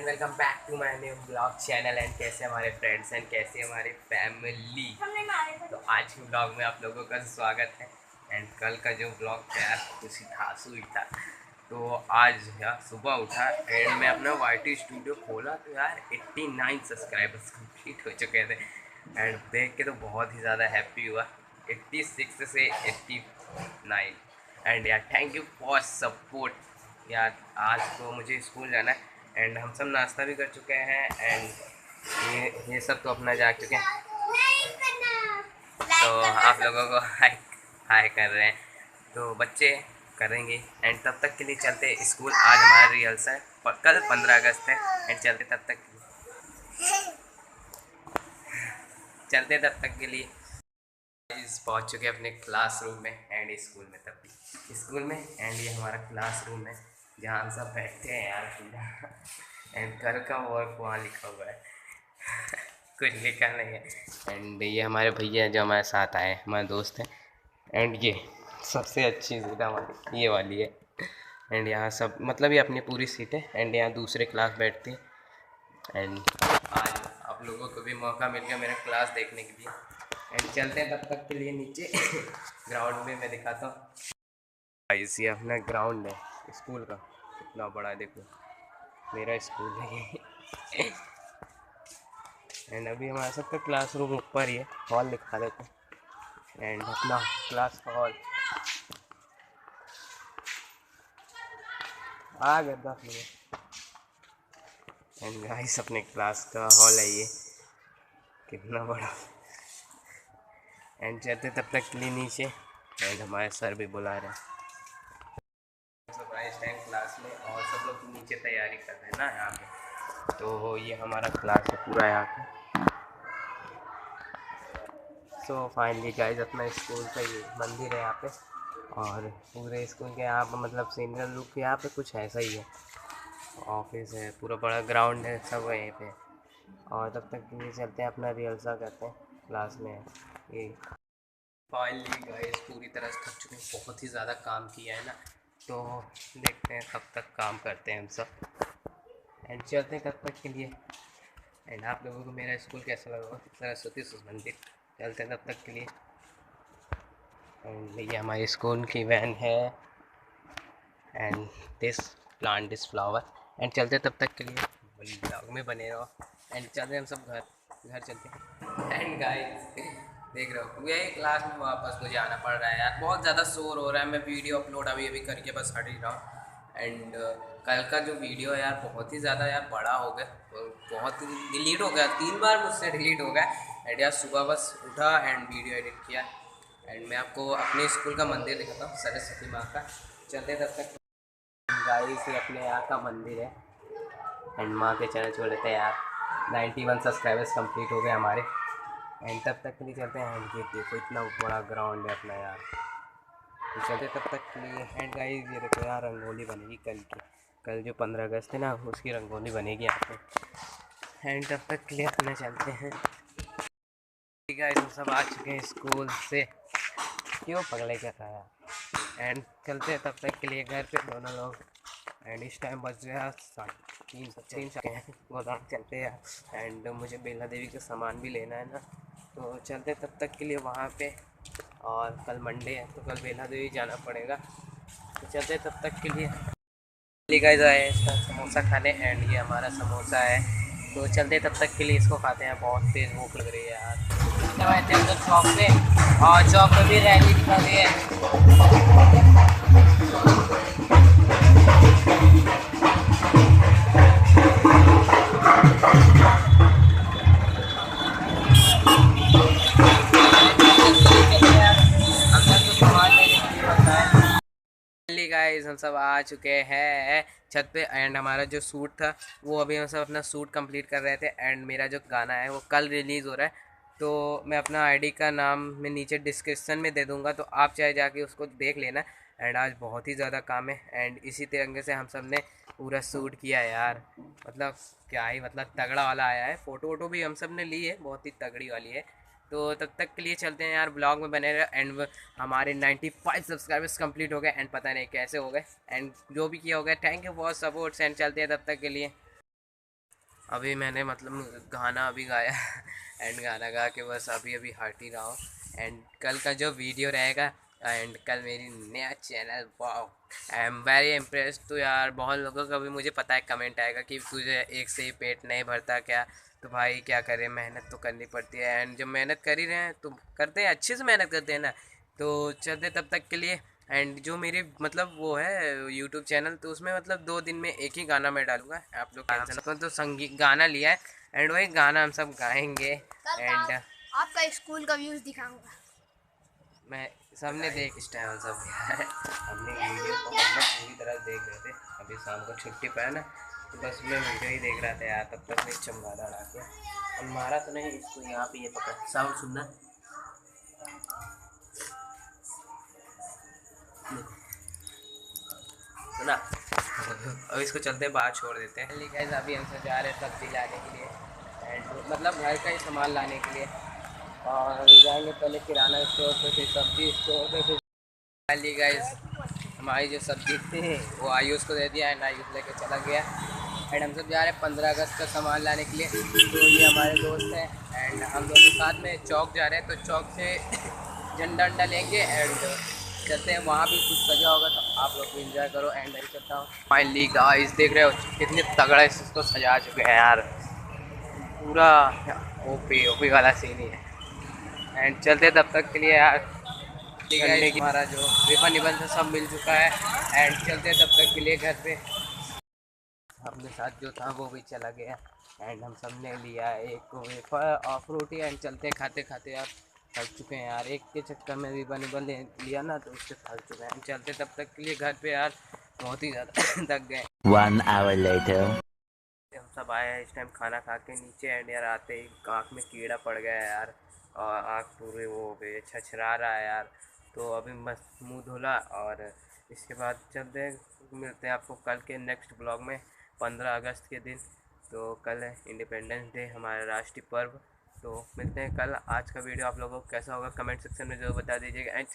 And welcome back to my new blog channel. And कैसे हमारे friends and कैसे हमारी फैमिली। तो आज के ब्लॉग में आप लोगों का स्वागत है। एंड कल का जो ब्लॉग था यार कुछ धांसू ही था। तो आज यार सुबह उठा एंड मैं अपना वाईटी स्टूडियो खोला तो यार 89 सब्सक्राइबर्स कंप्लीट हो चुके थे। एंड देख के तो बहुत ही ज़्यादा हैप्पी हुआ। 86 से 89। एंड यार थैंक यू फॉर सपोर्ट यार। आज तो मुझे स्कूल जाना है एंड हम सब नाश्ता भी कर चुके हैं। एंड ये सब तो अपना जा चुके हैं। तो आप लोगों को हाय हाय कर रहे हैं तो बच्चे करेंगे। एंड तब तक के लिए चलते स्कूल। आज हमारा रिहर्सल है, कल 15 अगस्त है। एंड चलते तब तक के लिए पहुंच चुके अपने क्लासरूम में एंड स्कूल में। तब भी स्कूल में एंड ये हमारा क्लासरूम है जहाँ हम सब बैठते हैं यार पूरा। एंड कल का वर्क वहाँ लिखा हुआ है कुछ लिखा नहीं है। एंड ये हमारे भैया जो हमारे साथ आए हमारे दोस्त हैं। एंड ये सबसे अच्छी सीट हमारी ये वाली है। एंड यहाँ सब मतलब ये अपनी पूरी सीट है। एंड यहाँ दूसरे क्लास बैठते हैं। एंड आज आप लोगों को भी मौका मिल गया मेरा क्लास देखने के लिए। एंड चलते हैं तब तक के लिए नीचे ग्राउंड में मैं दिखाता हूँ। गाइस ये अपना ग्राउंड है स्कूल का, कितना बड़ा है देखो, मेरा स्कूल है ये। एंड अभी हमारा सबका क्लासरूम ऊपर ही है, हॉल दिखा देते हैं। एंड अपना क्लास हॉल आ गया 10 मिनट। एंड गाइस अपने क्लास का हॉल है ये, कितना बड़ा। एंड चलते तब तक के लिए नीचे। एंड हमारे सर भी बुला रहे हैं सब इस टाइम क्लास में, और सब लोग नीचे तैयारी कर रहे हैं ना यहाँ पे। तो ये हमारा क्लास है पूरा यहाँ पे। सो फाइनली गाइस अपना स्कूल का ये मंदिर है यहाँ पे। और पूरे स्कूल के यहाँ पर मतलब सीनियर लुक यहाँ पे कुछ ऐसा ही है। ऑफिस है, पूरा बड़ा ग्राउंड है, सब है यहाँ पे। और तब तक के लिए चलते हैं अपना रिहर्सल करते हैं क्लास में। ये फाइनली गाइस पूरी तरह से थक चुके हैं, बहुत ही ज़्यादा काम किया है ना। तो देखते हैं कब तक काम करते हैं हम सब। एंड चलते हैं तब तक के लिए। एंड आप लोगों को मेरा स्कूल कैसा लगा, सरस्वती शिशु मंदिर। चलते हैं तब तक के लिए। एंड ये हमारी स्कूल की वैन है। And this plant this flower. And चलते तब तक के लिए ब्लॉग में बने रहो। एंड चलते हम सब घर चलते हैं। एंड गाइस देख रहे हो यही क्लास में वापस मुझे आना पड़ रहा है यार, बहुत ज़्यादा शोर हो रहा है। मैं वीडियो अपलोड अभी अभी करके बस हट ही रहा हूँ। एंड कल का जो वीडियो है यार बहुत ही ज़्यादा यार बड़ा हो गया, बहुत ही डिलीट हो गया, 3 बार मुझसे डिलीट हो गया। एंड यार सुबह बस उठा एंड वीडियो एडिट किया। एंड मैं आपको अपने स्कूल का मंदिर दिखाता हूँ, सरस्वती माँ का। चलते तब तक। गाइस ये अपने यहाँ का मंदिर है। एंड माँ के चरण छू लेते हैं यार। 91 सब्सक्राइबर्स कंप्लीट हो गए हमारे। एंड तब तक के लिए चलते हैं। एंड ये देखो इतना बड़ा ग्राउंड है अपना यार। तो चलते तब तक के लिए। एंड गाइस ये देखो यार रंगोली बनेगी कल की, कल जो 15 अगस्त है ना उसकी रंगोली बनेगी यहाँ पे। एंड तब तक के लिए अपने चलते हैं। गाइस हम सब आ चुके हैं स्कूल से। क्यों पगले क्या था यार। एंड चलते हैं तब तक के लिए घर पे दोनों लोग। एंड इस टाइम बज गया 3:30 हैं, गोदाम चलते हैं। एंड मुझे बेला देवी का सामान भी लेना है ना, तो चलते तब तक के लिए वहाँ पे। और कल मंडे है तो कल बेला देवी जाना पड़ेगा, तो चलते तब तक के लिए। गाइस आए इसका समोसा खाने। एंड ये हमारा समोसा है, तो चलते तब तक के लिए इसको खाते हैं। बहुत तेज़ भूख लग रही है यार। जब आए थे तो चौक पे, और चौक पे भी रैली निकल रही है। गाइस हम सब आ चुके हैं छत पे। एंड हमारा जो शूट था वो अभी हम सब अपना शूट कंप्लीट कर रहे थे। एंड मेरा जो गाना है वो कल रिलीज़ हो रहा है, तो मैं अपना आईडी का नाम मैं नीचे डिस्क्रिप्शन में दे दूंगा, तो आप चाहे जाके उसको देख लेना। एंड आज बहुत ही ज़्यादा काम है। एंड इसी तिरंगे से हम सब ने पूरा शूट किया यार, मतलब क्या ही मतलब तगड़ा वाला आया है। फ़ोटो वोटो भी हम सब ने ली है, बहुत ही तगड़ी वाली है। तो तब तक के लिए चलते हैं यार, ब्लॉग में बने रहे। एंड हमारे 95 सब्सक्राइबर्स कंप्लीट हो गए। एंड पता नहीं कैसे हो गए। एंड जो भी किया हो गया, thank you for supports. And चलते हैं तब तक के लिए। अभी मैंने मतलब गाना अभी गाया एंड गाना गा के बस अभी अभी हट ही रहा हूँ। एंड कल का जो वीडियो रहेगा एंड कल मेरी नया channel, wow I am very impressed. तो यार बहुत लोगों का भी मुझे पता है कमेंट आएगा कि तुझे एक से ही पेट नहीं भरता क्या। तो भाई क्या करें, मेहनत तो करनी पड़ती है एंड जब मेहनत कर ही रहे हैं तो करते हैं, अच्छे से मेहनत करते हैं ना। तो चलते तब तक के लिए। एंड जो मेरी मतलब वो है यूट्यूब चैनल, तो उसमें मतलब 2 दिन में एक ही गाना मैं डालूंगा, आप लोग टेंशन मत। तो संगीत गाना लिया है एंड वही गाना हम सब गाएंगे। एंड आपका स्कूल का व्यूज दिखाऊंगा मैं सबने देख इस टाइम सब है हमने वीडियो को मतलब पूरी तरह देख रहे थे। अभी शाम को छुट्टी पे है ना, तो बस मैं वीडियो ही देख रहा था यार, तब तक मैं चमगादड़ आ गया और मारा तो नहीं इसको, यहाँ पे ये पकड़ साउंड सुनना। सुना। अब इसको चलते बाहर छोड़ देते हैं। गाइस अभी हम सब जा रहे हैं सब्जी लाने के लिए एंड मतलब घर का ही सामान लाने के लिए। और अभी जाएंगे पहले किराना स्टोर पे, फिर सब्जी स्टोर पे, फिर गाइस हमारी जो सब्जी थी वो आयुष को दे दिया एंड आयुष लेके चला गया। एंड हम सब जा रहे हैं 15 अगस्त का सामान लाने के लिए। तो ये हमारे दोस्त हैं एंड हम दोनों साथ में चौक जा रहे हैं, तो चौक से झंडा अंडा लेंगे एंड चलते हैं। वहाँ भी कुछ सजा होगा तो आप लोग भी इंजॉय करो एंड मैं चलता हूँ। फाइनली गाइस देख रहे हो कितने तगड़ा इसको सजा चुके हैं यार, पूरा ओपी ओपी वाला सीन ही है। एंड चलते तब तक के लिए यार। गन्ने की हमारा जो रिबन निबन था सब मिल चुका है एंड चलते तब तक के लिए घर पे। अपने साथ जो था वो भी चला गया एंड हम सब ने लिया एक वेफर और फ्रूटी एंड चलते खाते खाते यार थक चुके हैं यार। एक के चक्कर में रिबन निबन लिया ना तो उससे थक चुके हैं। चलते तब तक के लिए घर पे यार, बहुत ही ज़्यादा थक गए। 1 hour later. हम सब आए हैं इस टाइम खाना खा के नीचे एंड यार आते ही आँख में कीड़ा पड़ गया है यार, और आँख पूरे वो हो गई, छछरा रहा है यार। तो अभी बस मुंह धुला और इसके बाद चलते हैं, मिलते हैं आपको कल के नेक्स्ट ब्लॉग में 15 अगस्त के दिन। तो कल है इंडिपेंडेंस डे, हमारा राष्ट्रीय पर्व। तो मिलते हैं कल। आज का वीडियो आप लोगों को कैसा होगा कमेंट सेक्शन में ज़रूर बता दीजिएगा एंड